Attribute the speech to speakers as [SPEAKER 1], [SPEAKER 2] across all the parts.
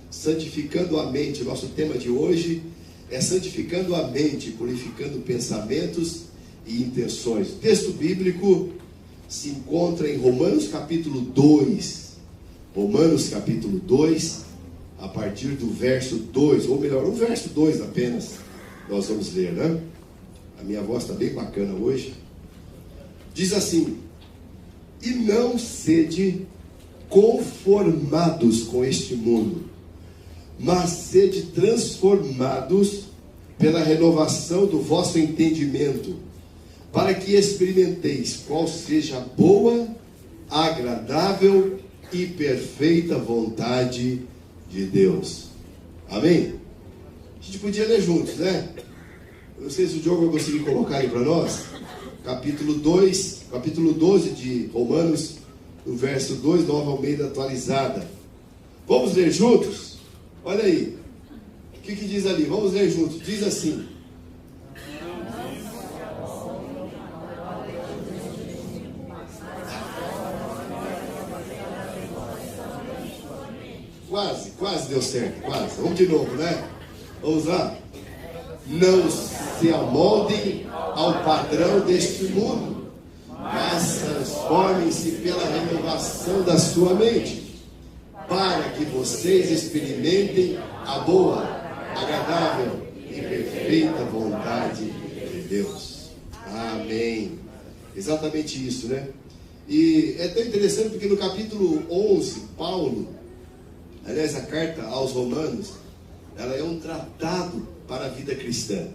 [SPEAKER 1] santificando a mente. Nosso tema de hoje é santificando a mente, purificando pensamentos e intenções. O texto bíblico se encontra em Romanos capítulo 2. Romanos capítulo 2, a partir do verso 2, ou melhor, o verso 2 apenas, nós vamos ler, né? A minha voz está bem bacana hoje. Diz assim: e não sede conformados com este mundo, mas sede transformados pela renovação do vosso entendimento, para que experimenteis qual seja a boa, agradável e perfeita vontade de Deus. Amém? A gente podia ler juntos, né? Eu não sei se o Diogo vai conseguir colocar aí para nós. Capítulo 2, capítulo 12 de Romanos, no verso 2, Nova Almeida atualizada. Vamos ler juntos? Olha aí. O que diz ali? Vamos ler juntos. Diz assim: Quase deu certo, quase. Vamos de novo, né? Vamos lá. Não se amoldem ao padrão deste mundo, mas transformem-se pela renovação da sua mente, para que vocês experimentem a boa, agradável e perfeita vontade de Deus. Amém. Exatamente isso, né? E é tão interessante porque no capítulo 11, Paulo, aliás, a carta aos Romanos, ela é um tratado para a vida cristã.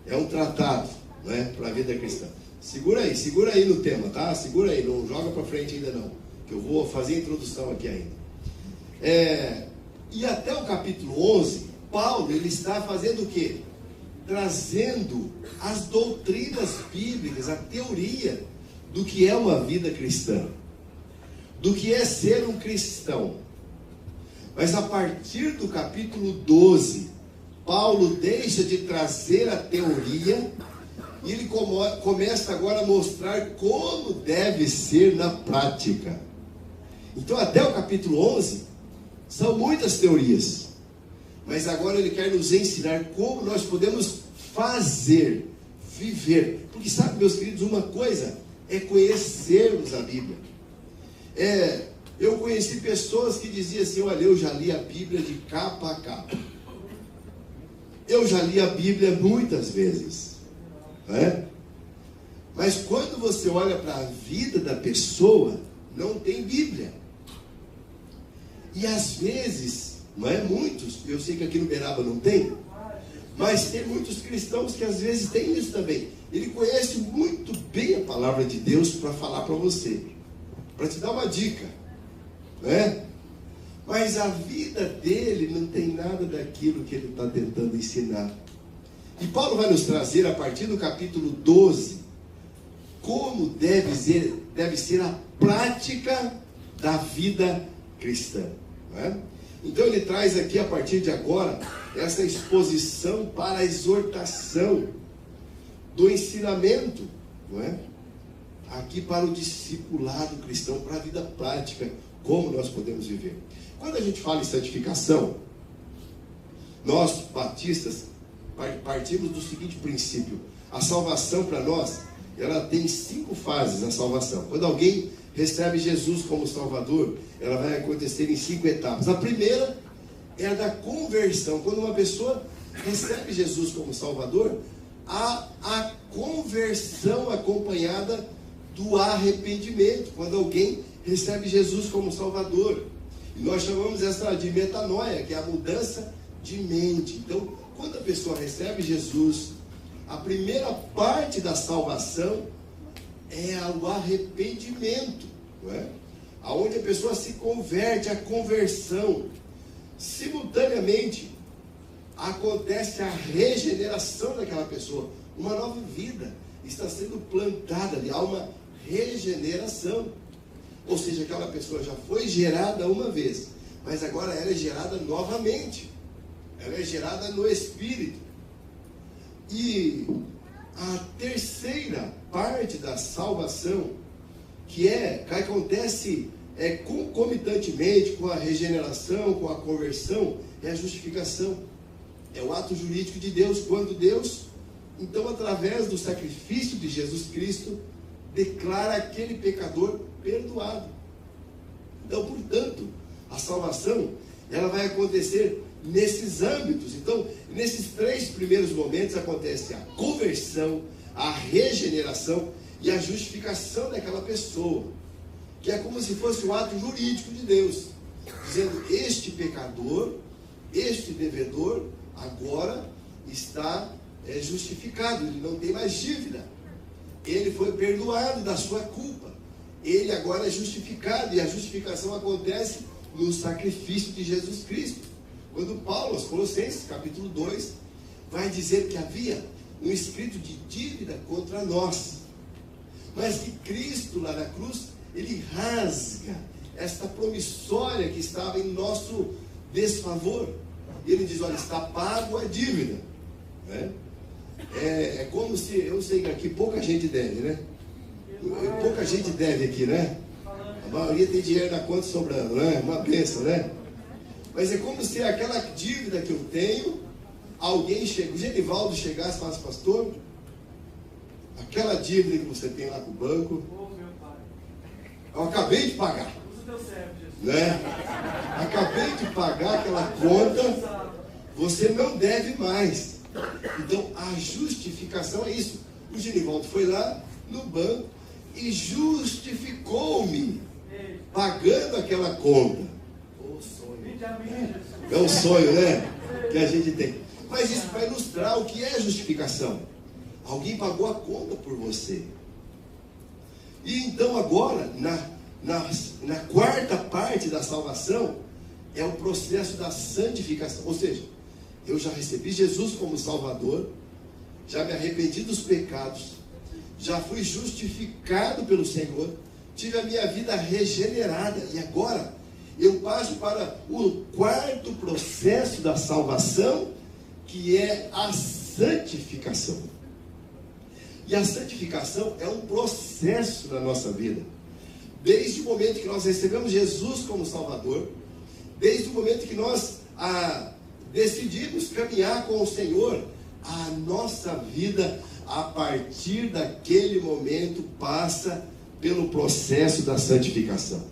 [SPEAKER 1] É um tratado, né, para a vida cristã. Segura aí no tema, tá? Segura aí, não joga para frente ainda não, que eu vou fazer a introdução aqui ainda. E até o capítulo 11, Paulo, ele está fazendo o quê? Trazendo as doutrinas bíblicas, a teoria do que é uma vida cristã, do que é ser um cristão. Mas a partir do capítulo 12, Paulo deixa de trazer a teoria e ele começa agora a mostrar como deve ser na prática. Então até o capítulo 11 são muitas teorias, mas agora ele quer nos ensinar como nós podemos fazer, viver. Porque sabe, meus queridos, uma coisa é conhecermos a Bíblia. Eu conheci pessoas que diziam assim: olha, eu já li a Bíblia de capa a capa. Eu já li a Bíblia muitas vezes, né? Mas quando você olha para a vida da pessoa, não tem Bíblia. E às vezes, não é muitos, eu sei que aqui no Beraba não tem, mas tem muitos cristãos que às vezes têm isso também. Ele conhece muito bem a palavra de Deus para falar para você, para te dar uma dica, né? Mas a vida dele não tem nada daquilo que ele está tentando ensinar. E Paulo vai nos trazer, a partir do capítulo 12, como deve ser a prática da vida cristã, não é? Então ele traz aqui, a partir de agora, essa exposição para a exortação do ensinamento, não é? Aqui para o discipulado cristão, para a vida prática, como nós podemos viver. Quando a gente fala em santificação, nós batistas partimos do seguinte princípio: a salvação para nós, ela tem 5 fases, a salvação. Quando alguém recebe Jesus como Salvador, ela vai acontecer em 5 etapas. A primeira é a da conversão. Quando uma pessoa recebe Jesus como Salvador, há a conversão acompanhada do arrependimento. Quando alguém recebe Jesus como Salvador, e nós chamamos essa de metanoia, que é a mudança de mente. Então, quando a pessoa recebe Jesus, a primeira parte da salvação é o arrependimento, não é? Aonde a pessoa se converte, a conversão. Simultaneamente, acontece a regeneração daquela pessoa. Uma nova vida está sendo plantada ali, há uma regeneração. Ou seja, aquela pessoa já foi gerada uma vez, mas agora ela é gerada novamente. Ela é gerada no Espírito. E a terceira parte da salvação, que acontece concomitantemente com a regeneração, com a conversão, é a justificação. É o ato jurídico de Deus, quando Deus, então, através do sacrifício de Jesus Cristo, declara aquele pecador perdoado. Então, portanto, a salvação, ela vai acontecer nesses âmbitos. Então, nesses 3 primeiros momentos acontece a conversão, a regeneração e a justificação daquela pessoa, que é como se fosse um ato jurídico de Deus, dizendo: este pecador, este devedor, agora está justificado, ele não tem mais dívida, ele foi perdoado da sua culpa, ele agora é justificado, e a justificação acontece no sacrifício de Jesus Cristo. Quando Paulo, aos Colossenses, capítulo 2, vai dizer que havia um escrito de dívida contra nós, mas que Cristo lá na cruz, ele rasga esta promissória que estava em nosso desfavor. Ele diz: olha, está pago a dívida, né? É como se, eu sei que aqui pouca gente deve, né? Pouca gente deve aqui, né? A maioria tem dinheiro na conta sobrando, né? Uma bênção, né? Mas é como se aquela dívida que eu tenho, alguém chega, o Genivaldo chegasse e falasse: pastor, aquela dívida que você tem lá com o banco, eu acabei de pagar, né? Acabei de pagar aquela conta, você não deve mais. Então a justificação é isso. O Genivaldo foi lá no banco e justificou-me, pagando aquela conta. O sonho. É um sonho, né? Que a gente tem. Mas isso para ilustrar o que é justificação. Alguém pagou a conta por você. E então agora, na quarta parte da salvação, é o processo da santificação. Ou seja, eu já recebi Jesus como Salvador, já me arrependi dos pecados, já fui justificado pelo Senhor, tive a minha vida regenerada, e agora eu passo para o quarto processo da salvação, que é a santificação. E a santificação é um processo na nossa vida. Desde o momento que nós recebemos Jesus como Salvador, desde o momento que nós decidimos caminhar com o Senhor, a nossa vida, a partir daquele momento, passa pelo processo da santificação.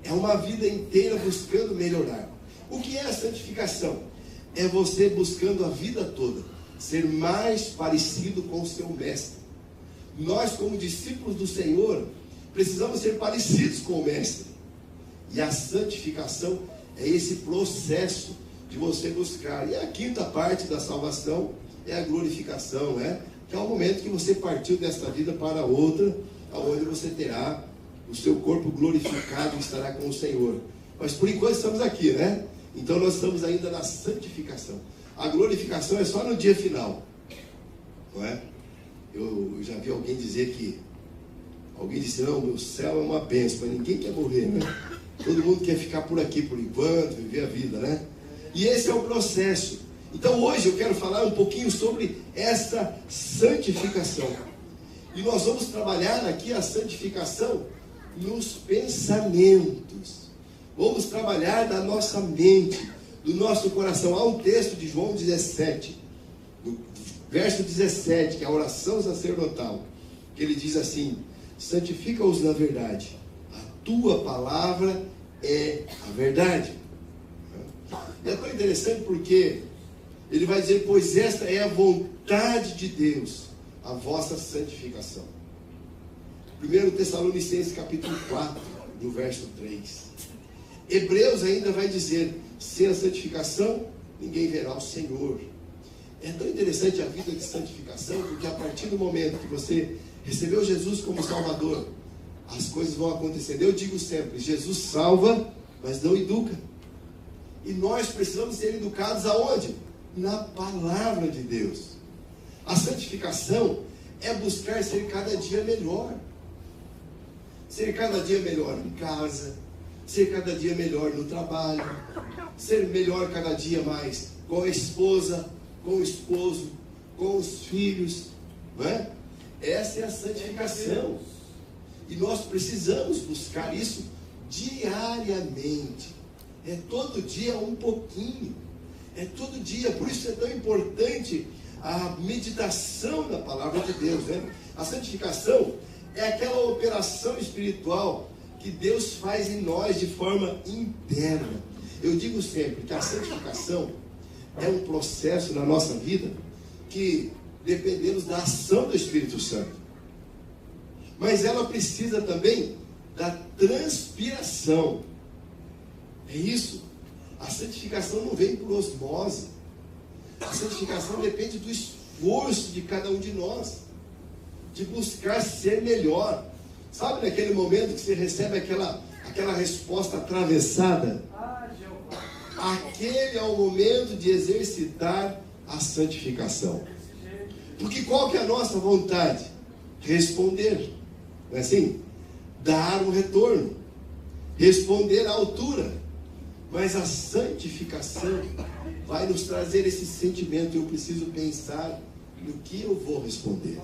[SPEAKER 1] É uma vida inteira buscando melhorar. O que é a santificação? É você buscando a vida toda ser mais parecido com o seu mestre. Nós, como discípulos do Senhor, precisamos ser parecidos com o mestre. E a santificação é esse processo de você buscar. E a quinta parte da salvação é a glorificação, né? Que é o momento que você partiu desta vida para outra, onde você terá o seu corpo glorificado e estará com o Senhor. Mas por enquanto estamos aqui, né? Então nós estamos ainda na santificação. A glorificação é só no dia final, não é? Eu já vi alguém dizer que, alguém disse: não, meu céu é uma bênção, mas ninguém quer morrer, né? Todo mundo quer ficar por aqui por enquanto, viver a vida, né? E esse é o processo. Então hoje eu quero falar um pouquinho sobre essa santificação. E nós vamos trabalhar aqui a santificação nos pensamentos. Vamos trabalhar da nossa mente, do nosso coração. Há um texto de João 17, no verso 17, que é a oração sacerdotal, que ele diz assim: santifica-os na verdade, a tua palavra é a verdade. E é tão interessante porque ele vai dizer: pois esta é a vontade de Deus, a vossa santificação. 1 Tessalonicenses capítulo 4, no verso 3. Hebreus ainda vai dizer: sem a santificação, ninguém verá o Senhor. É tão interessante a vida de santificação, porque a partir do momento que você recebeu Jesus como Salvador, as coisas vão acontecendo. Eu digo sempre: Jesus salva, mas não educa. E nós precisamos ser educados aonde? Na palavra de Deus. A santificação é buscar ser cada dia melhor. Ser cada dia melhor em casa, ser cada dia melhor no trabalho, ser melhor cada dia mais com a esposa, com o esposo, com os filhos, não é? Essa é a santificação. E nós precisamos buscar isso diariamente. É todo dia um pouquinho. É todo dia. Por isso é tão importante a meditação na palavra de Deus, né? A santificação é aquela operação espiritual que Deus faz em nós de forma interna. Eu digo sempre que a santificação é um processo na nossa vida que dependemos da ação do Espírito Santo. Mas ela precisa também da transpiração. É isso. A santificação não vem por osmose. A santificação depende do esforço de cada um de nós, de buscar ser melhor. Sabe naquele momento que você recebe aquela resposta atravessada? Aquele é o momento de exercitar a santificação. Porque qual que é a nossa vontade? Responder. Não é assim? Dar um retorno. Responder à altura. Mas a santificação vai nos trazer esse sentimento. Eu preciso pensar no que eu vou responder.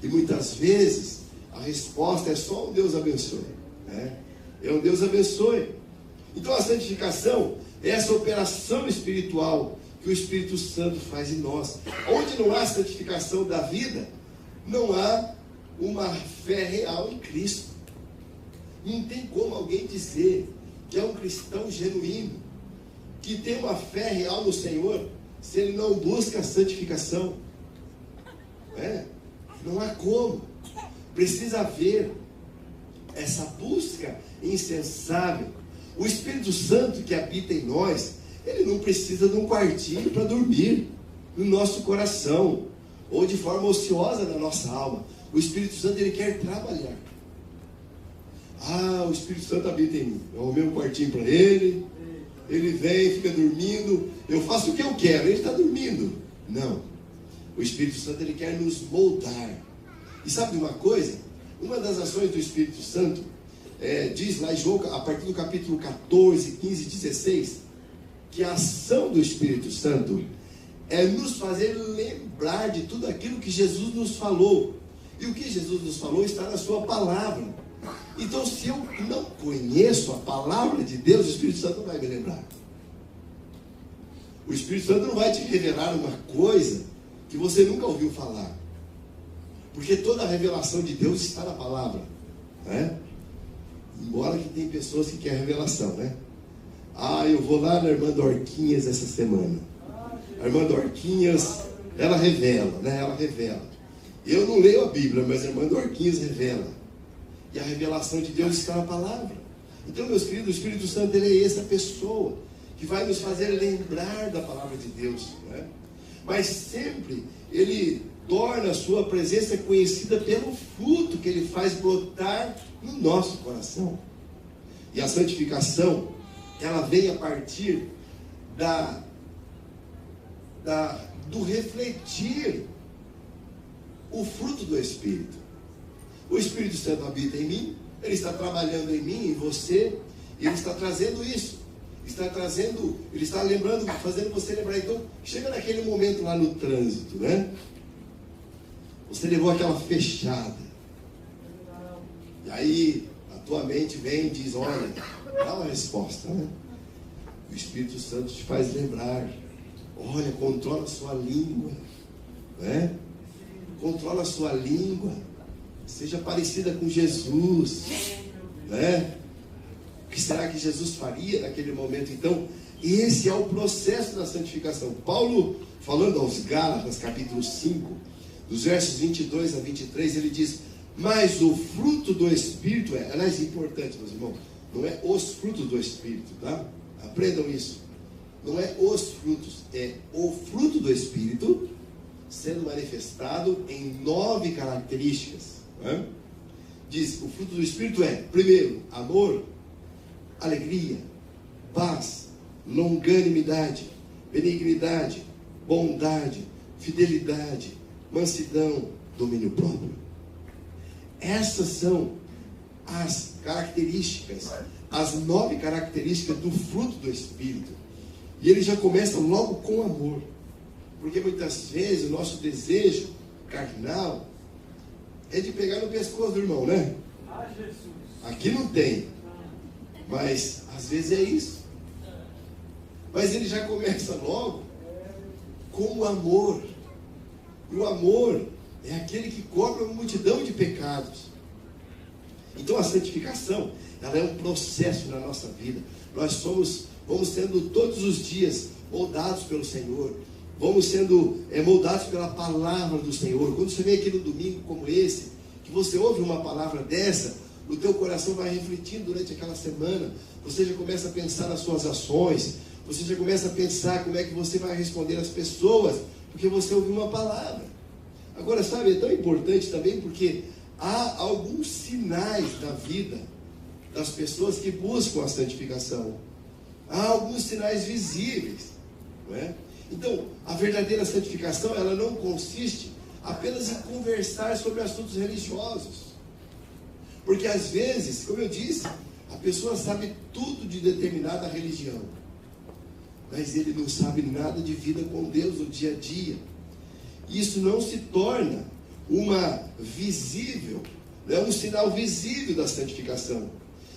[SPEAKER 1] E muitas vezes a resposta é só um Deus abençoe, né? É um Deus abençoe. Então a santificação é essa operação espiritual que o Espírito Santo faz em nós. Onde não há santificação da vida, não há uma fé real em Cristo. Não tem como alguém dizer que é um cristão genuíno, que tem uma fé real no Senhor, se ele não busca a santificação. Não há como. Precisa haver essa busca incansável. O Espírito Santo que habita em nós, ele não precisa de um quartinho para dormir no nosso coração, ou de forma ociosa na nossa alma. O Espírito Santo, ele quer trabalhar. O Espírito Santo habita em mim. Eu arrumei um quartinho para ele, ele vem, fica dormindo, eu faço o que eu quero, ele está dormindo. Não. O Espírito Santo, ele quer nos moldar. E sabe de uma coisa? Uma das ações do Espírito Santo, diz lá em João, a partir do capítulo 14, 15, 16, que a ação do Espírito Santo é nos fazer lembrar de tudo aquilo que Jesus nos falou. E o que Jesus nos falou está na sua palavra. Então, se eu não conheço a palavra de Deus, o Espírito Santo não vai me lembrar. O Espírito Santo não vai te revelar uma coisa que você nunca ouviu falar. Porque toda a revelação de Deus está na palavra, né? Embora que tem pessoas que querem revelação, né? Eu vou lá na irmã Dorquinhas essa semana. A irmã Dorquinhas, ela revela, né? Ela revela. Eu não leio a Bíblia, mas a irmã Dorquinhas revela. E a revelação de Deus está na palavra. Então, meus queridos, o Espírito Santo, ele é essa pessoa que vai nos fazer lembrar da palavra de Deus, né? Mas sempre ele torna a sua presença conhecida pelo fruto que ele faz brotar no nosso coração. E a santificação, ela vem a partir do refletir o fruto do Espírito. O Espírito Santo habita em mim, ele está trabalhando em mim, em você, e ele está trazendo isso. Ele está lembrando, fazendo você lembrar. Então, chega naquele momento lá no trânsito, né? Você levou aquela fechada. E aí, a tua mente vem e diz, olha, dá uma resposta, né? O Espírito Santo te faz lembrar. Olha, controla a sua língua, né? Controla a sua língua. Seja parecida com Jesus, né? O que será que Jesus faria naquele momento? Então, esse é o processo da santificação. Paulo, falando aos Gálatas, capítulo 5, dos versos 22 a 23, ele diz, mas o fruto do Espírito aliás, importante, meus irmãos, não é os frutos do Espírito, tá? Aprendam isso. Não é os frutos, é o fruto do Espírito sendo manifestado em 9 características. Né? Diz, o fruto do Espírito é, primeiro, amor, alegria, paz, longanimidade, benignidade, bondade, fidelidade, mansidão, domínio próprio. Essas são as características, as 9 características do fruto do Espírito. E ele já começa logo com amor. Porque muitas vezes o nosso desejo carnal é de pegar no pescoço do irmão, né? Aqui não tem. Mas às vezes é isso. Mas ele já começa logo com o amor. E o amor é aquele que cobre uma multidão de pecados. Então a santificação, ela é um processo na nossa vida. Nós vamos sendo todos os dias moldados pelo Senhor. Vamos sendo moldados pela palavra do Senhor. Quando você vem aqui no domingo como esse, que você ouve uma palavra dessa, o teu coração vai refletindo durante aquela semana. Você já começa a pensar nas suas ações. Você já começa a pensar como é que você vai responder às pessoas, porque você ouviu uma palavra. Agora, sabe, é tão importante também porque há alguns sinais da vida das pessoas que buscam a santificação. Há alguns sinais visíveis, não é? Então, a verdadeira santificação, ela não consiste apenas em conversar sobre assuntos religiosos. Porque às vezes, como eu disse, a pessoa sabe tudo de determinada religião, mas ele não sabe nada de vida com Deus no dia a dia. Isso não se torna um sinal visível da santificação.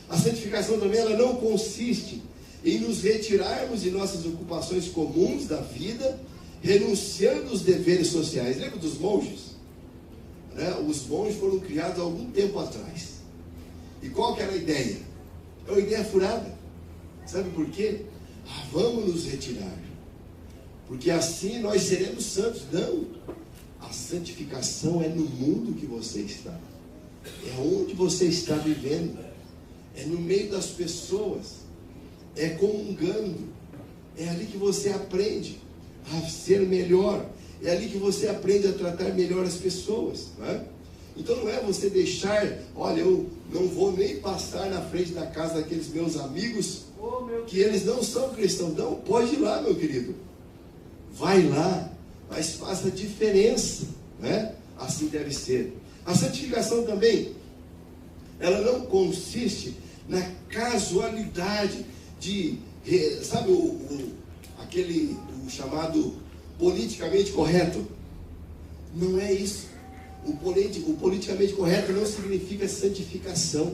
[SPEAKER 1] A santificação também, ela não consiste em nos retirarmos de nossas ocupações comuns da vida, renunciando aos deveres sociais. Lembra dos monges? Os monges foram criados há algum tempo atrás. E qual que era a ideia? É uma ideia furada. Sabe por quê? Vamos nos retirar, porque assim nós seremos santos. Não, a santificação é no mundo que você está, é onde você está vivendo, é no meio das pessoas, é comungando, é ali que você aprende a ser melhor, é ali que você aprende a tratar melhor as pessoas, não é? Então não é você deixar, olha, eu não vou nem passar na frente da casa daqueles meus amigos, que eles não são cristãos. Não, pode ir lá, meu querido. Vai lá, mas faça diferença, né? Assim deve ser. A santificação também, ela não consiste na casualidade de, sabe, aquele chamado politicamente correto. Não é isso. O politicamente correto não significa santificação.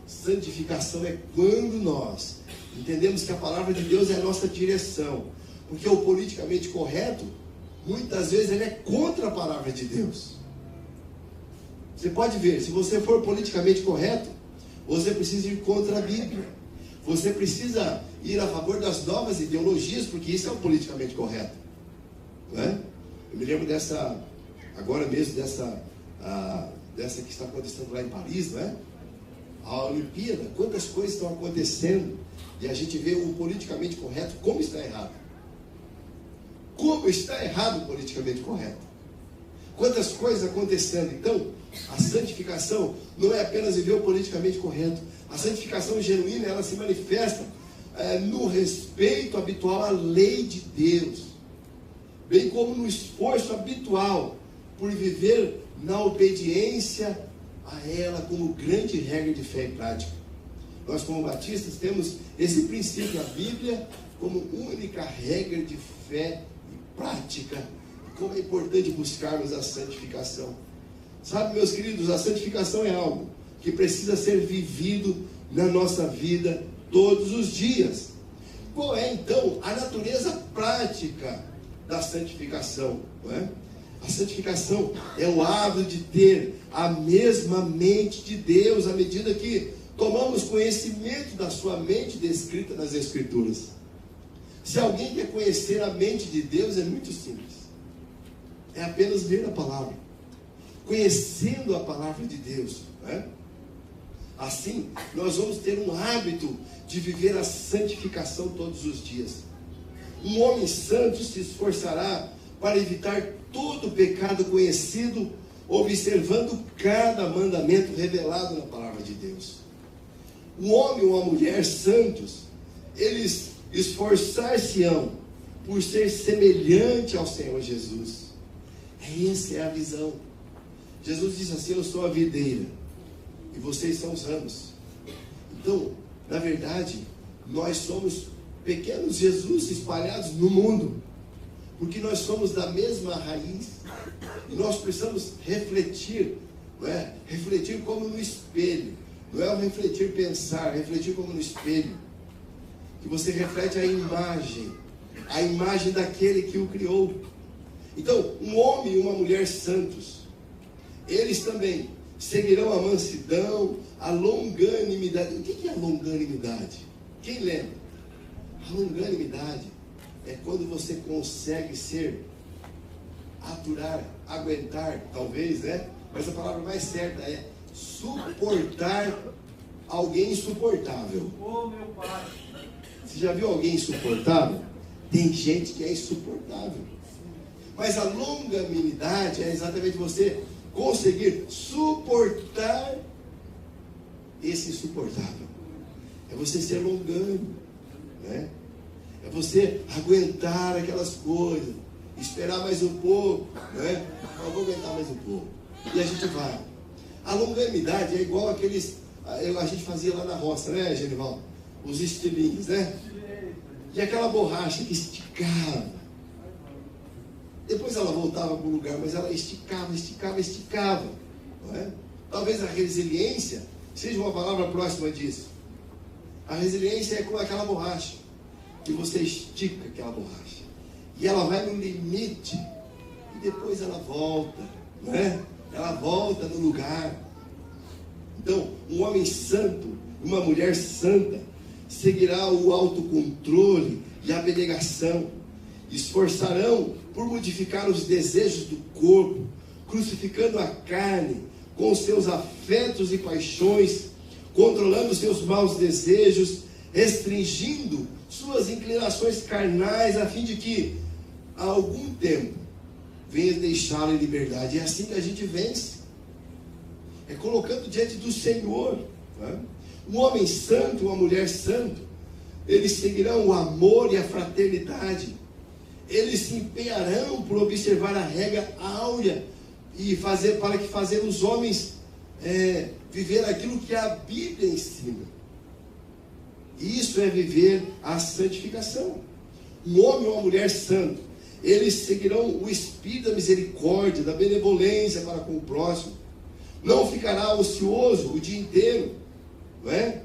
[SPEAKER 1] Santificação é quando nós entendemos que a palavra de Deus é a nossa direção. Porque o politicamente correto, muitas vezes, ele é contra a palavra de Deus. Você pode ver, se você for politicamente correto, você precisa ir contra a Bíblia. Você precisa ir a favor das novas ideologias, porque isso é o politicamente correto. Não é? Eu me lembro agora mesmo dessa que está acontecendo lá em Paris, não é? A Olimpíada, quantas coisas estão acontecendo, e a gente vê o politicamente correto, como está errado. Como está errado o politicamente correto. Quantas coisas acontecendo. Então, a santificação não é apenas viver o politicamente correto. A santificação genuína, ela se manifesta no respeito habitual à lei de Deus, bem como no esforço habitual por viver na obediência a ela como grande regra de fé e prática. Nós, como batistas, temos esse princípio da Bíblia como única regra de fé e prática. Como é importante buscarmos a santificação. Sabe, meus queridos, a santificação é algo que precisa ser vivido na nossa vida todos os dias. Qual é, então, a natureza prática da santificação? Não é? A santificação é o hábito de ter a mesma mente de Deus à medida que tomamos conhecimento da sua mente descrita nas Escrituras. Se alguém quer conhecer a mente de Deus, é muito simples. É apenas ler a palavra. Conhecendo a palavra de Deus, né? Assim, nós vamos ter um hábito de viver a santificação todos os dias. Um homem santo se esforçará para evitar todo pecado conhecido, observando cada mandamento revelado na palavra de Deus. Um homem ou uma mulher santos, eles esforçar-se-ão por ser semelhante ao Senhor Jesus. Essa é a visão. Jesus disse assim: eu sou a videira e vocês são os ramos. Então, na verdade, nós somos pequenos Jesus espalhados no mundo, porque nós somos da mesma raiz e nós precisamos refletir não é? Refletir como no espelho. Não é o refletir pensar, refletir como no espelho. Que você reflete a imagem daquele que o criou. Então, um homem e uma mulher santos, eles também seguirão a mansidão, a longanimidade. O que é a longanimidade? Quem lembra? A longanimidade é quando você consegue aturar, aguentar, talvez, né? Mas a palavra mais certa é suportar alguém insuportável.
[SPEAKER 2] Ô, meu pai.
[SPEAKER 1] Você já viu alguém insuportável? Tem gente que é insuportável. Mas a longanimidade é exatamente você conseguir suportar esse insuportável. É você ser longânimo, né? É você aguentar aquelas coisas, esperar mais um pouco, né? Eu vou aguentar mais um pouco. E a gente vai. A longanimidade é igual aqueles, a gente fazia lá na roça, né, Genival? Os estilinhos, né? E aquela borracha que esticava. Depois ela voltava para o lugar, mas ela esticava. Não é? Talvez a resiliência seja uma palavra próxima disso. A resiliência é como aquela borracha, que você estica aquela borracha. E ela vai no limite, e depois ela volta, não é? Ela volta no lugar. Então, um homem santo, uma mulher santa, seguirá o autocontrole e a abnegação. Esforçarão por modificar os desejos do corpo, crucificando a carne com seus afetos e paixões, controlando seus maus desejos, restringindo suas inclinações carnais, a fim de que, a algum tempo, venha deixá-lo em liberdade. É assim que a gente vence. É colocando diante do Senhor. Né? Um homem santo, uma mulher santa, eles seguirão o amor e a fraternidade. Eles se empenharão por observar a regra áurea e fazer os homens viver aquilo que a Bíblia ensina. Isso é viver a santificação. Um homem ou uma mulher santo, eles seguirão o espírito da misericórdia, da benevolência para com o próximo. Não ficará ocioso o dia inteiro, não é?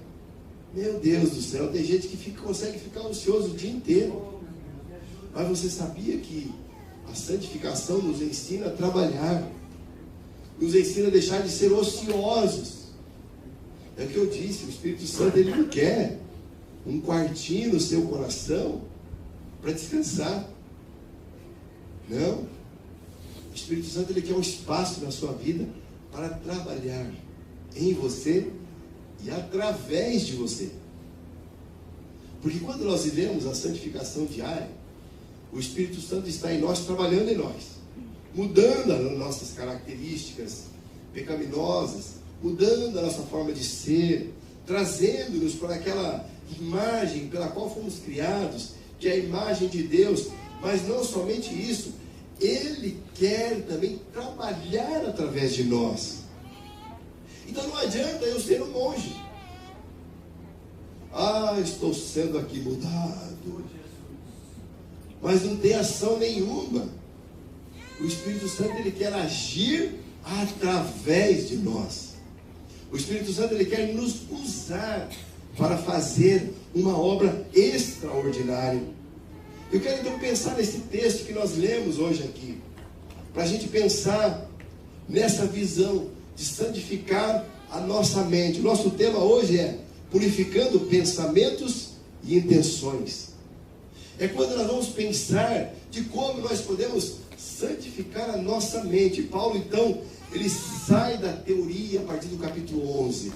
[SPEAKER 1] Meu Deus do céu, tem gente que consegue ficar ocioso o dia inteiro. Mas você sabia que a santificação nos ensina a trabalhar, nos ensina a deixar de ser ociosos. É o que eu disse, o Espírito Santo ele não quer um quartinho no seu coração para descansar. Não. O Espírito Santo ele quer um espaço na sua vida para trabalhar em você e através de você. Porque quando nós vivemos a santificação diária, o Espírito Santo está em nós, trabalhando em nós, mudando as nossas características pecaminosas, mudando a nossa forma de ser, trazendo-nos para aquela imagem pela qual fomos criados, que é a imagem de Deus. Mas não somente isso, Ele quer também trabalhar através de nós. Então não adianta eu ser um monge. Estou sendo aqui mudado, mas não tem ação nenhuma. O Espírito Santo ele quer agir através de nós. O Espírito Santo ele quer nos usar para fazer uma obra extraordinária. Eu quero então pensar nesse texto que nós lemos hoje aqui, para a gente pensar nessa visão de santificar a nossa mente. O nosso tema hoje é purificando pensamentos e intenções. É quando nós vamos pensar de como nós podemos santificar a nossa mente. Paulo então, ele sai da teoria a partir do capítulo 11,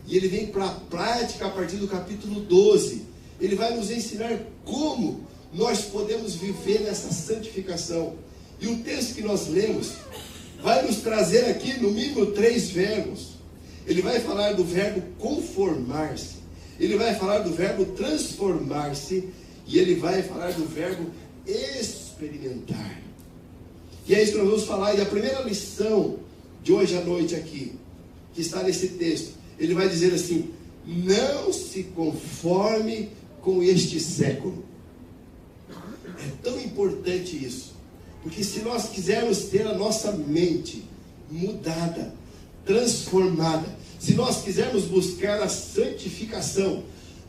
[SPEAKER 1] e ele vem para a prática a partir do capítulo 12. Ele vai nos ensinar como nós podemos viver nessa santificação. E o texto que nós lemos vai nos trazer aqui no mínimo 3 verbos. Ele vai falar do verbo conformar-se, ele vai falar do verbo transformar-se, e ele vai falar do verbo experimentar. E é isso que nós vamos falar. E a primeira lição de hoje à noite aqui, que está nesse texto, ele vai dizer assim: não se conforme com este século. É tão importante isso, porque se nós quisermos ter a nossa mente mudada, transformada. Se nós quisermos buscar a santificação,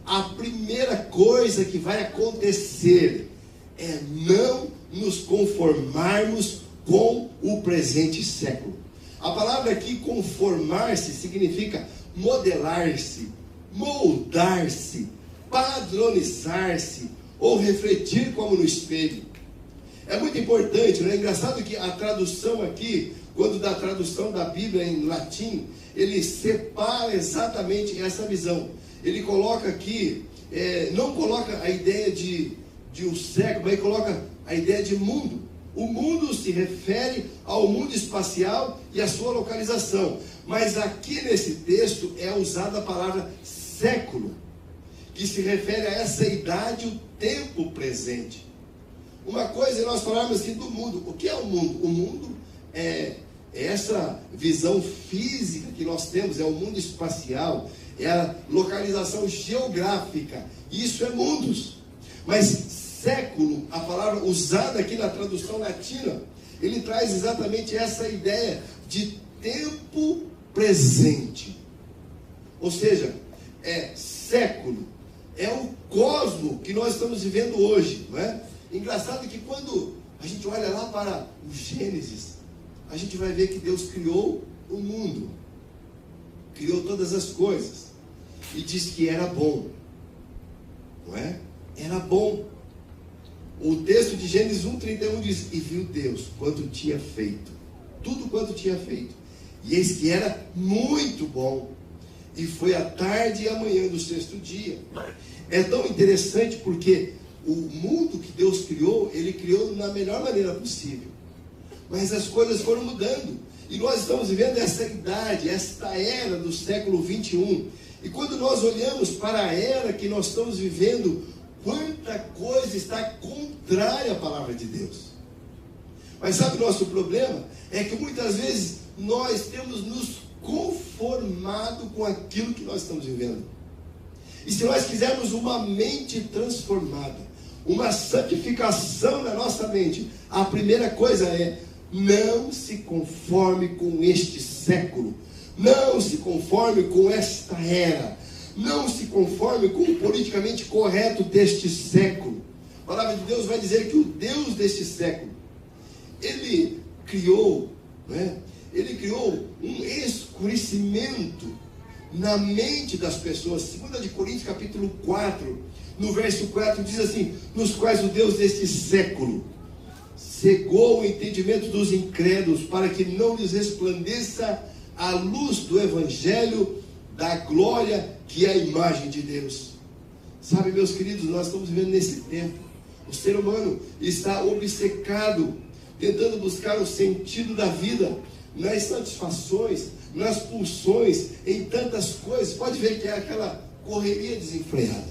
[SPEAKER 1] a primeira coisa que vai acontecer é não nos conformarmos com o presente século. A palavra aqui, conformar-se, significa modelar-se, moldar-se, padronizar-se ou refletir como no espelho. É muito importante, não é? Engraçado que a tradução aqui, quando dá a tradução da Bíblia em latim, ele separa exatamente essa visão. Ele coloca aqui, não coloca a ideia de um século, mas ele coloca a ideia de mundo. O mundo se refere ao mundo espacial e à sua localização. Mas aqui nesse texto é usada a palavra século, que se refere a essa idade, o tempo presente. Uma coisa é nós falarmos assim do mundo. O que é o mundo? O mundo é essa visão física que nós temos, é o mundo espacial, é a localização geográfica. Isso é mundos. Mas século, a palavra usada aqui na tradução latina, ele traz exatamente essa ideia de tempo presente. Ou seja, século, é o cosmo que nós estamos vivendo hoje, não é? Engraçado que quando a gente olha lá para o Gênesis, a gente vai ver que Deus criou o mundo, criou todas as coisas, e diz que era bom, não é? Era bom. O texto de Gênesis 1:31 diz: e viu Deus quanto tinha feito, tudo quanto tinha feito, e eis que era muito bom, e foi a tarde e a manhã do sexto dia. É tão interessante porque o mundo que Deus criou, Ele criou na melhor maneira possível, mas as coisas foram mudando, e nós estamos vivendo essa idade, esta era do século 21, e quando nós olhamos para a era que nós estamos vivendo, quanta coisa está contrária à palavra de Deus. Mas sabe o nosso problema? É que muitas vezes nós temos nos conformado com aquilo que nós estamos vivendo. E se nós quisermos uma mente transformada, uma santificação na nossa mente, a primeira coisa é: não se conforme com este século, não se conforme com esta era, não se conforme com o politicamente correto deste século. A palavra de Deus vai dizer que o Deus deste século, Ele criou, Ele criou um escurecimento na mente das pessoas. 2 Coríntios capítulo 4, no verso 4 diz assim: nos quais o Deus deste século cegou o entendimento dos incrédulos, para que não lhes resplandeça a luz do evangelho da glória que é a imagem de Deus. Sabe, meus queridos, nós estamos vivendo nesse tempo. O ser humano está obcecado, tentando buscar o sentido da vida nas satisfações, nas pulsões, em tantas coisas. Pode ver que é aquela correria desenfreada,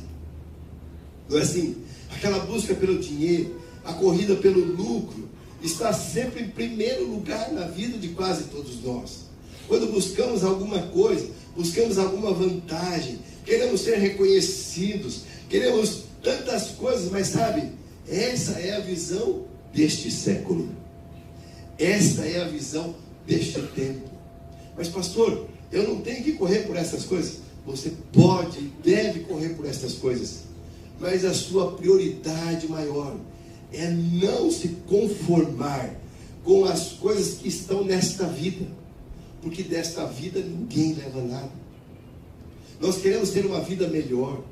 [SPEAKER 1] não é assim? Aquela busca pelo dinheiro, a corrida pelo lucro, está sempre em primeiro lugar na vida de quase todos nós. Quando buscamos alguma coisa, buscamos alguma vantagem, queremos ser reconhecidos, queremos tantas coisas, mas sabe, essa é a visão deste século, esta é a visão deste tempo. Mas pastor, eu não tenho que correr por essas coisas. Você pode e deve correr por essas coisas, mas a sua prioridade maior é não se conformar com as coisas que estão nesta vida, porque desta vida ninguém leva nada. Nós queremos ter uma vida melhor,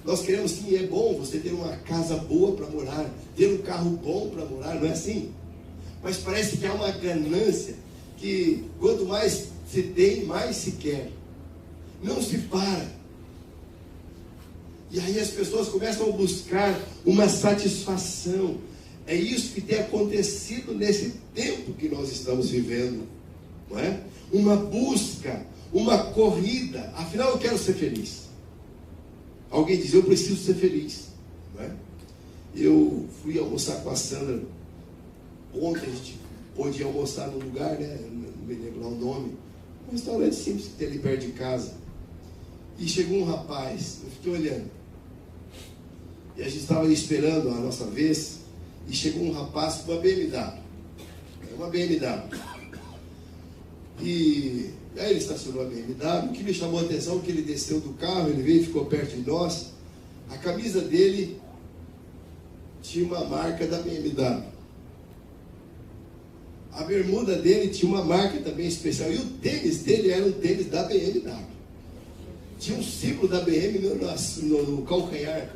[SPEAKER 1] nós queremos, sim, é bom você ter uma casa boa para morar, ter um carro bom para morar, não é assim? Mas parece que há uma ganância, que quanto mais se tem, mais se quer, não se para. E aí as pessoas começam a buscar uma satisfação. É isso que tem acontecido nesse tempo que nós estamos vivendo, não é? Uma busca, uma corrida. Afinal, eu quero ser feliz. Alguém diz: eu preciso ser feliz, não é? Eu fui almoçar com a Sandra ontem. A gente pôde almoçar num lugar, né? Não me lembro lá o nome, um restaurante simples que tem ali perto de casa. E chegou um rapaz, eu fiquei olhando, e a gente estava ali esperando a nossa vez, e chegou um rapaz com uma BMW. E aí ele estacionou a BMW. O que me chamou a atenção é que ele desceu do carro, ele veio e ficou perto de nós. A camisa dele tinha uma marca da BMW. A bermuda dele tinha uma marca também especial. E o tênis dele era um tênis da BMW. Tinha um símbolo da BM no calcanhar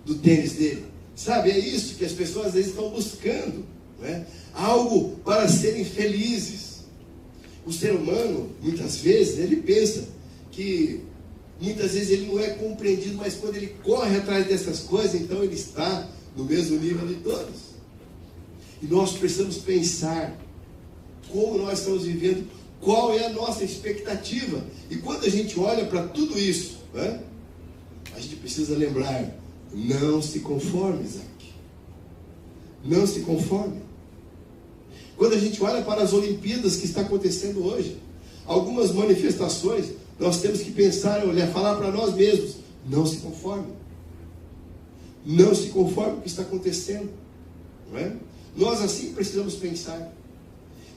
[SPEAKER 1] do tênis dele. Sabe, é isso que as pessoas às vezes estão buscando, né? Algo para serem felizes. O ser humano, muitas vezes, ele pensa que muitas vezes ele não é compreendido, mas quando ele corre atrás dessas coisas, então ele está no mesmo nível de todos. E nós precisamos pensar como nós estamos vivendo, qual é a nossa expectativa. E quando a gente olha para tudo isso, né, a gente precisa lembrar: não se conforme, Isaac. Não se conforme. Quando a gente olha para as Olimpíadas que está acontecendo hoje, algumas manifestações, nós temos que pensar, olhar, falar para nós mesmos: não se conforme. Não se conforme com o que está acontecendo. Não é? Nós assim precisamos pensar.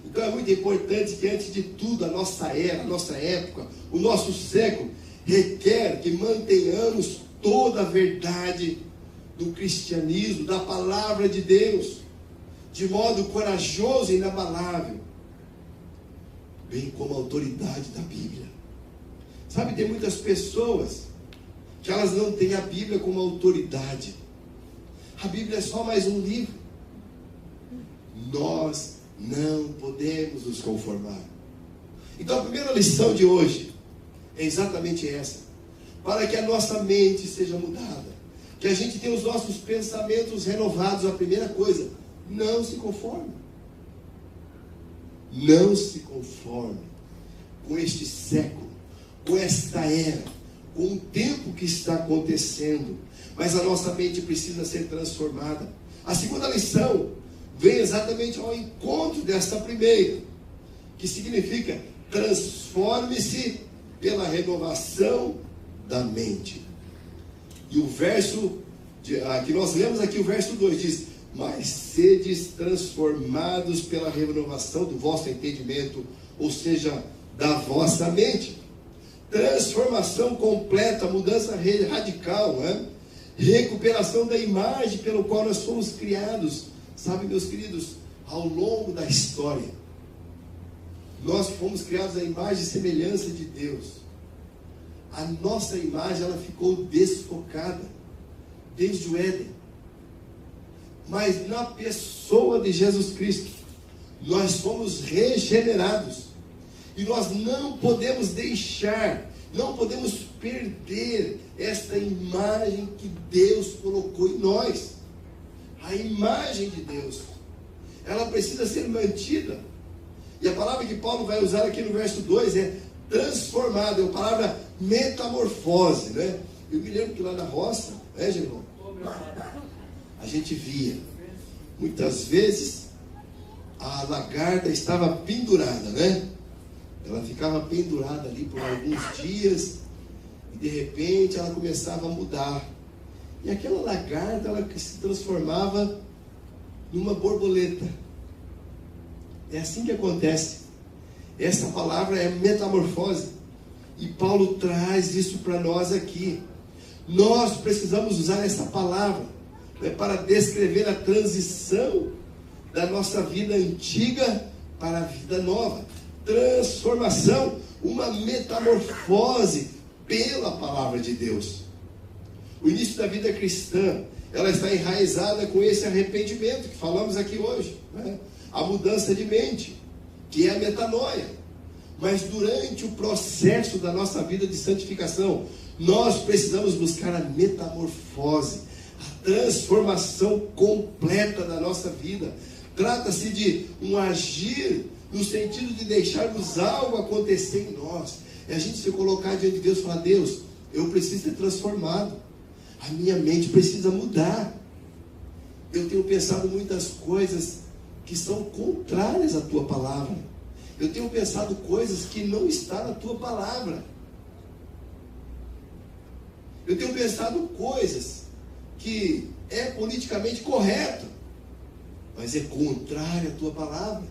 [SPEAKER 1] Então é muito importante que, antes de tudo, a nossa era, a nossa época, o nosso século requer que mantenhamos toda a verdade do cristianismo, da palavra de Deus, de modo corajoso e inabalável, bem como a autoridade da Bíblia. Sabe, tem muitas pessoas que elas não têm a Bíblia como autoridade. A Bíblia é só mais um livro. Nós não podemos nos conformar. Então a primeira lição de hoje é exatamente essa: para que a nossa mente seja mudada, que a gente tenha os nossos pensamentos renovados. A primeira coisa: não se conforme. Não se conforme com este século, com esta era, com o tempo que está acontecendo. Mas a nossa mente precisa ser transformada. A segunda lição vem exatamente ao encontro desta primeira, que significa: transforme-se pela renovação da mente. E o verso que nós lemos aqui, o verso 2 diz: mas sedes transformados pela renovação do vosso entendimento, ou seja, da vossa mente. Transformação completa, mudança radical, né? Recuperação da imagem pelo qual nós fomos criados. Sabe, meus queridos, ao longo da história, nós fomos criados à imagem e semelhança de Deus. A nossa imagem, ela ficou desfocada desde o Éden. Mas na pessoa de Jesus Cristo, nós fomos regenerados. E nós não podemos deixar, não podemos perder esta imagem que Deus colocou em nós. A imagem de Deus, ela precisa ser mantida. E a palavra que Paulo vai usar aqui no verso 2 é transformado, é a palavra metamorfose, né? Eu me lembro que lá na roça, né, Germão? A gente via, muitas vezes, a lagarta estava pendurada, né? Ela ficava pendurada ali por alguns dias, e de repente ela começava a mudar. E aquela lagarta, ela se transformava numa borboleta. É assim que acontece. Essa palavra é metamorfose. E Paulo traz isso para nós aqui. Nós precisamos usar essa palavra, né, para descrever a transição da nossa vida antiga para a vida nova. Transformação, uma metamorfose pela palavra de Deus. O início da vida cristã, ela está enraizada com esse arrependimento que falamos aqui hoje, né? A mudança de mente, que é a metanoia. Mas durante o processo da nossa vida de santificação, nós precisamos buscar a metamorfose, a transformação completa da nossa vida. Trata-se de um agir no sentido de deixarmos algo acontecer em nós. É a gente se colocar diante de Deus e falar: Deus, eu preciso ser transformado. A minha mente precisa mudar. Eu tenho pensado muitas coisas que são contrárias à tua palavra. Eu tenho pensado coisas que não estão na tua palavra. Eu tenho pensado coisas que é politicamente correto, mas é contrário à tua palavra.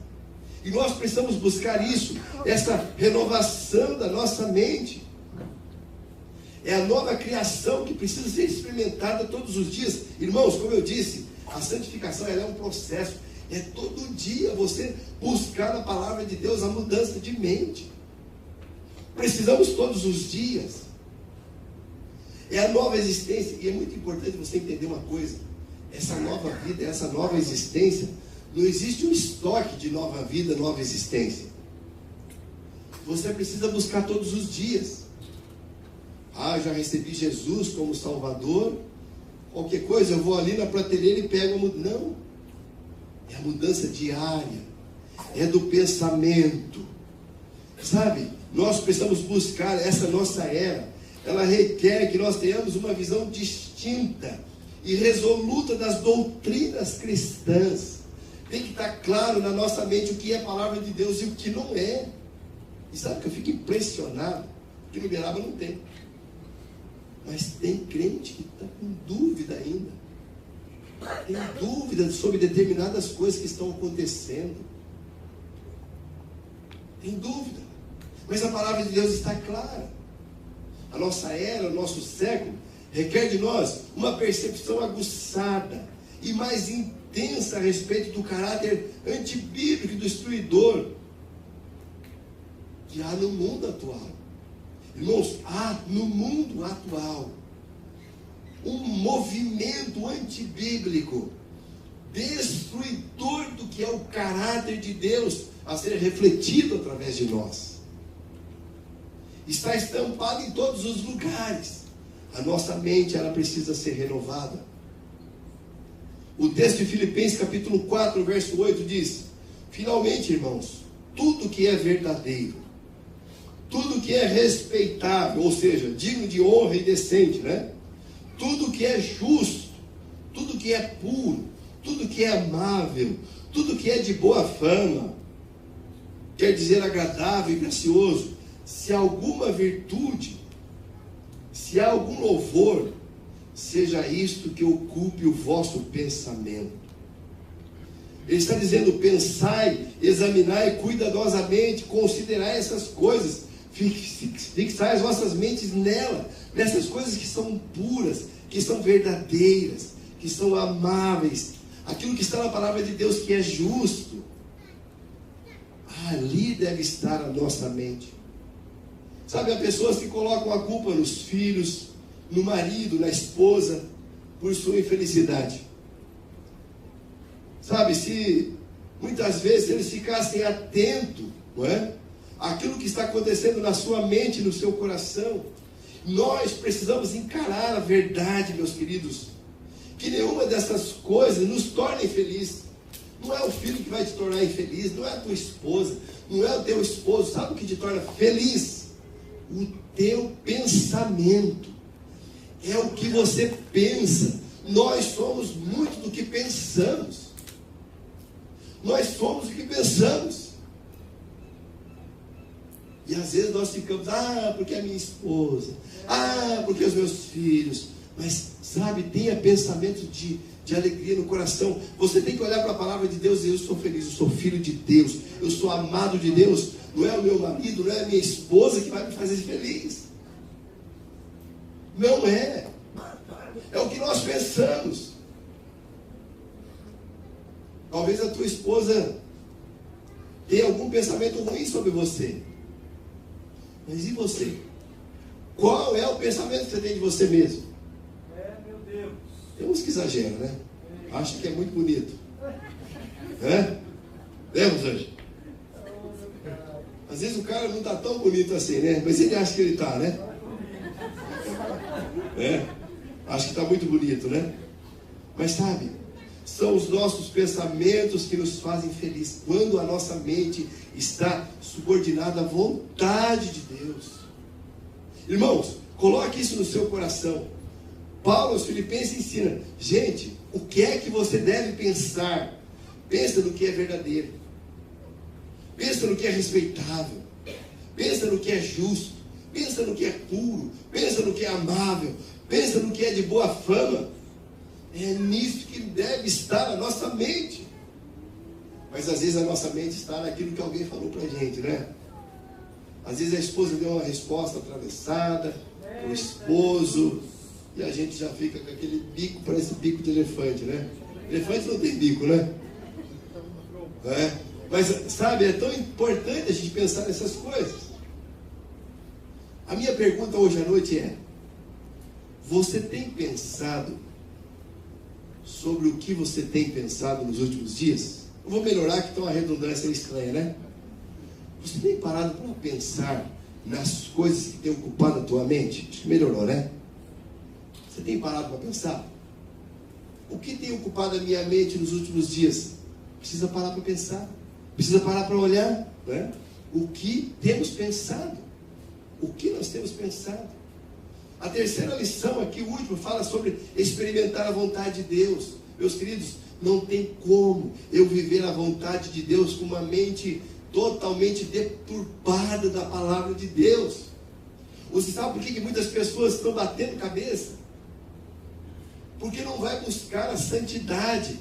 [SPEAKER 1] E nós precisamos buscar isso, essa renovação da nossa mente. É a nova criação que precisa ser experimentada todos os dias. Irmãos, como eu disse, a santificação ela é um processo. É todo dia você buscar na palavra de Deus a mudança de mente. Precisamos todos os dias. É a nova existência. E é muito importante você entender uma coisa. Essa nova vida, essa nova existência, não existe um estoque de nova vida, nova existência. Você precisa buscar todos os dias. Já recebi Jesus como Salvador. Qualquer coisa, eu vou ali na prateleira e pego a mudança. Não. É a mudança diária. É do pensamento. Sabe? Nós precisamos buscar essa nossa era. Ela requer que nós tenhamos uma visão distinta e resoluta das doutrinas cristãs. Tem que estar claro na nossa mente o que é a palavra de Deus e o que não é. E sabe que eu fico impressionado? Que no Uberaba não tem. Mas tem crente que está com dúvida ainda. Tem dúvida sobre determinadas coisas que estão acontecendo. Tem dúvida. Mas a palavra de Deus está clara. A nossa era, o nosso século, requer de nós uma percepção aguçada e mais intensa a respeito do caráter antibíblico e destruidor que há no mundo atual. Irmãos, há no mundo atual um movimento antibíblico, destruidor do que é o caráter de Deus a ser refletido através de nós. Está estampado em todos os lugares. A nossa mente, ela precisa ser renovada. O texto de Filipenses capítulo 4, verso 8 diz: finalmente, irmãos, tudo que é verdadeiro, tudo que é respeitável, ou seja, digno de honra e decente, né? Tudo que é justo, tudo que é puro, tudo que é amável, tudo que é de boa fama, quer dizer agradável e gracioso, se há alguma virtude, se há algum louvor, seja isto que ocupe o vosso pensamento. Ele está dizendo: pensai, examinai cuidadosamente, considerai essas coisas, fixai as vossas mentes nessas coisas que são puras, que são verdadeiras, que são amáveis, aquilo que está na palavra de Deus que é justo. Ali deve estar a nossa mente. Sabe, há pessoas que colocam a culpa nos filhos, no marido, na esposa, por sua infelicidade. Sabe, se muitas vezes eles ficassem atentos, não é? Aquilo que está acontecendo na sua mente, no seu coração. Nós precisamos encarar a verdade, meus queridos, que nenhuma dessas coisas nos torna infeliz. Não é o filho que vai te tornar infeliz, não é a tua esposa, não é o teu esposo. Sabe o que te torna feliz? O teu pensamento. É o que você pensa. Nós somos muito do que pensamos. Nós somos o que pensamos. E às vezes nós ficamos: porque a minha esposa, porque os meus filhos. Mas sabe, tenha pensamento de alegria no coração. Você tem que olhar para a palavra de Deus e dizer: eu sou feliz, eu sou filho de Deus, eu sou amado de Deus. Não é o meu marido, não é a minha esposa que vai me fazer feliz. Não é. É o que nós pensamos. Talvez a tua esposa tenha algum pensamento ruim sobre você. Mas e você? Qual é o pensamento que você tem de você mesmo?
[SPEAKER 2] Meu Deus.
[SPEAKER 1] Tem uns que exageram, né? Acha que é muito bonito. Rosângela? Às vezes o cara não está tão bonito assim, né? Mas ele acha que ele está, né? Acho que está muito bonito, né? Mas sabe, são os nossos pensamentos que nos fazem felizes. Quando a nossa mente está subordinada à vontade de Deus. Irmãos, coloque isso no seu coração. Paulo aos Filipenses ensina: gente, o que é que você deve pensar? Pensa no que é verdadeiro. Pensa no que é respeitável. Pensa no que é justo. Pensa no que é puro. Pensa no que é amável. Pensa no que é de boa fama. É nisso que deve estar a nossa mente. Mas às vezes a nossa mente está naquilo que alguém falou pra gente, né? Às vezes a esposa deu uma resposta atravessada, o esposo, e a gente já fica com aquele bico, parece bico de elefante, né? Elefante não tem bico, né? Mas, sabe, é tão importante a gente pensar nessas coisas. A minha pergunta hoje à noite é: você tem pensado sobre o que você tem pensado nos últimos dias? Eu vou melhorar, que então a redundância é estranha, né? Você tem parado para pensar nas coisas que têm ocupado a tua mente? Acho que melhorou, né? Você tem parado para pensar? O que tem ocupado a minha mente nos últimos dias? Precisa parar para pensar. Precisa parar para olhar, né? O que temos pensado? O que nós temos pensado? A terceira lição aqui, o último, fala sobre experimentar a vontade de Deus. Meus queridos, não tem como eu viver a vontade de Deus com uma mente totalmente deturpada da palavra de Deus. Você sabe por que muitas pessoas estão batendo cabeça? Porque não vai buscar a santidade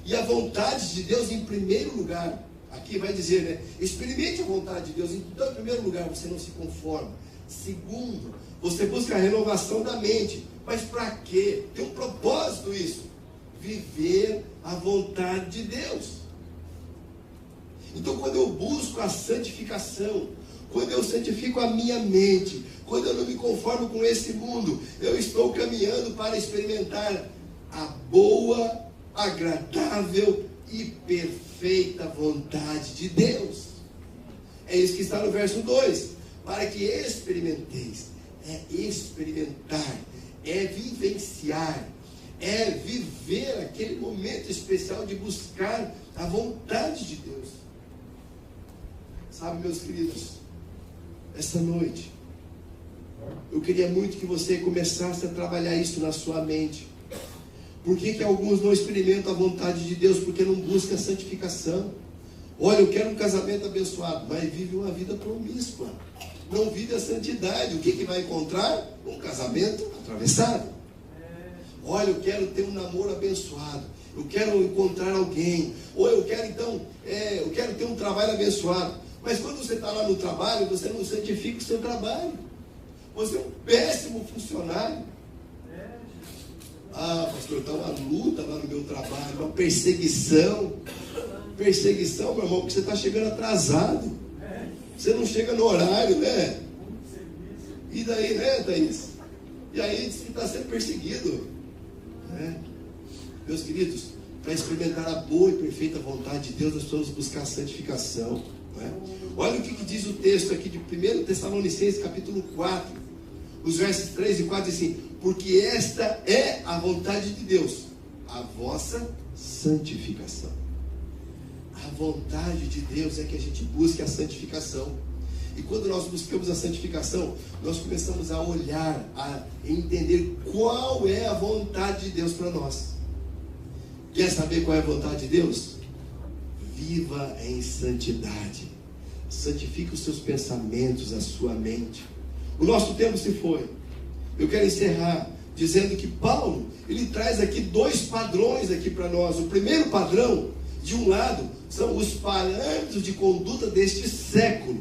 [SPEAKER 1] e a vontade de Deus em primeiro lugar. Aqui vai dizer, né? Experimente a vontade de Deus. Então, em primeiro lugar, você não se conforma. Segundo, você busca a renovação da mente. Mas para quê? Tem um propósito isso. Viver a vontade de Deus. Então, quando eu busco a santificação, quando eu santifico a minha mente, quando eu não me conformo com esse mundo, eu estou caminhando para experimentar a boa, agradável e perfeita vontade de Deus. É isso que está no verso 2. Para que experimenteis. É experimentar, é vivenciar, é viver aquele momento especial de buscar a vontade de Deus. Sabe, meus queridos, essa noite eu queria muito que você começasse a trabalhar isso na sua mente. Por que alguns não experimentam a vontade de Deus? Porque não buscam a santificação. Olha, eu quero um casamento abençoado, mas vive uma vida promíscua, não vive a santidade. O que vai encontrar? Um casamento atravessado. Olha, eu quero ter um namoro abençoado, eu quero encontrar alguém, ou eu quero então, eu quero ter um trabalho abençoado. Mas quando você está lá no trabalho, você não santifica o seu trabalho. Você é um péssimo funcionário. Ah, pastor, está uma luta lá no meu trabalho, uma perseguição. Perseguição, meu irmão, porque você está chegando atrasado. Você não chega no horário, né? E daí, né, Thaís? E aí você está sendo perseguido. Né? Meus queridos, para experimentar a boa e perfeita vontade de Deus, nós precisamos buscar a santificação. Né? Olha o que diz o texto aqui de 1 Tessalonicenses, capítulo 4, os versos 3 e 4, diz assim: porque esta é a vontade de Deus, a vossa santificação. A vontade de Deus é que a gente busque a santificação. E quando nós buscamos a santificação, nós começamos a olhar, a entender qual é a vontade de Deus para nós. Quer saber qual é a vontade de Deus? Viva em santidade. Santifique os seus pensamentos, a sua mente. O nosso tempo se foi. Eu quero encerrar dizendo que Paulo, ele traz aqui dois padrões aqui para nós. O primeiro padrão, de um lado, são os parâmetros de conduta deste século,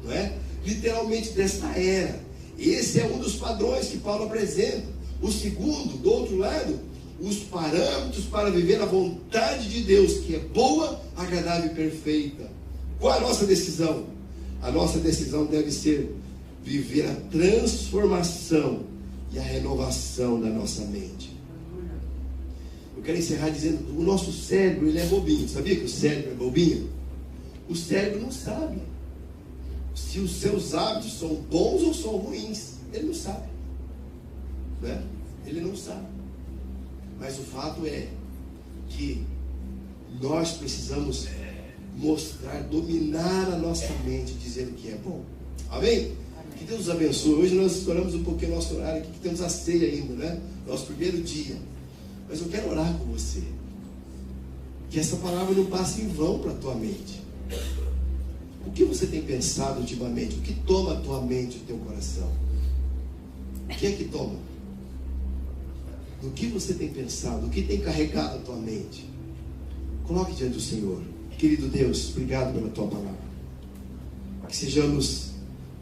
[SPEAKER 1] não é? Literalmente desta era. Esse é um dos padrões que Paulo apresenta. O segundo, do outro lado, os parâmetros para viver a vontade de Deus, que é boa, agradável e perfeita. Qual é a nossa decisão? A nossa decisão deve ser viver a transformação e a renovação da nossa mente. Eu quero encerrar dizendo que o nosso cérebro, ele é bobinho. Sabia que o cérebro é bobinho? O cérebro não sabe se os seus hábitos são bons ou são ruins. Ele não sabe, né? Ele não sabe. Mas o fato é que nós precisamos mostrar, dominar a nossa mente, dizendo que é bom. Amém? Que Deus nos abençoe. Hoje nós estouramos um pouquinho o nosso horário aqui, que temos a ceia ainda, né? Nosso primeiro dia. Mas eu quero orar com você. Que essa palavra não passe em vão para a tua mente. O que você tem pensado ultimamente? O que toma a tua mente e o teu coração? O que é que toma? O que você tem pensado? O que tem carregado a tua mente? Coloque diante do Senhor. Querido Deus, obrigado pela tua palavra. Que sejamos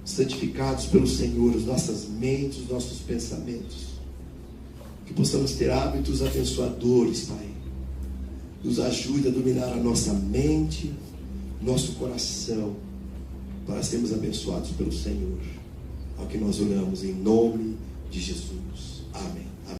[SPEAKER 1] santificados pelo Senhor, as nossas mentes, os nossos pensamentos. Que possamos ter hábitos abençoadores, Pai. Nos ajude a dominar a nossa mente, nosso coração, para sermos abençoados pelo Senhor. Ao que nós oramos em nome de Jesus. Amém.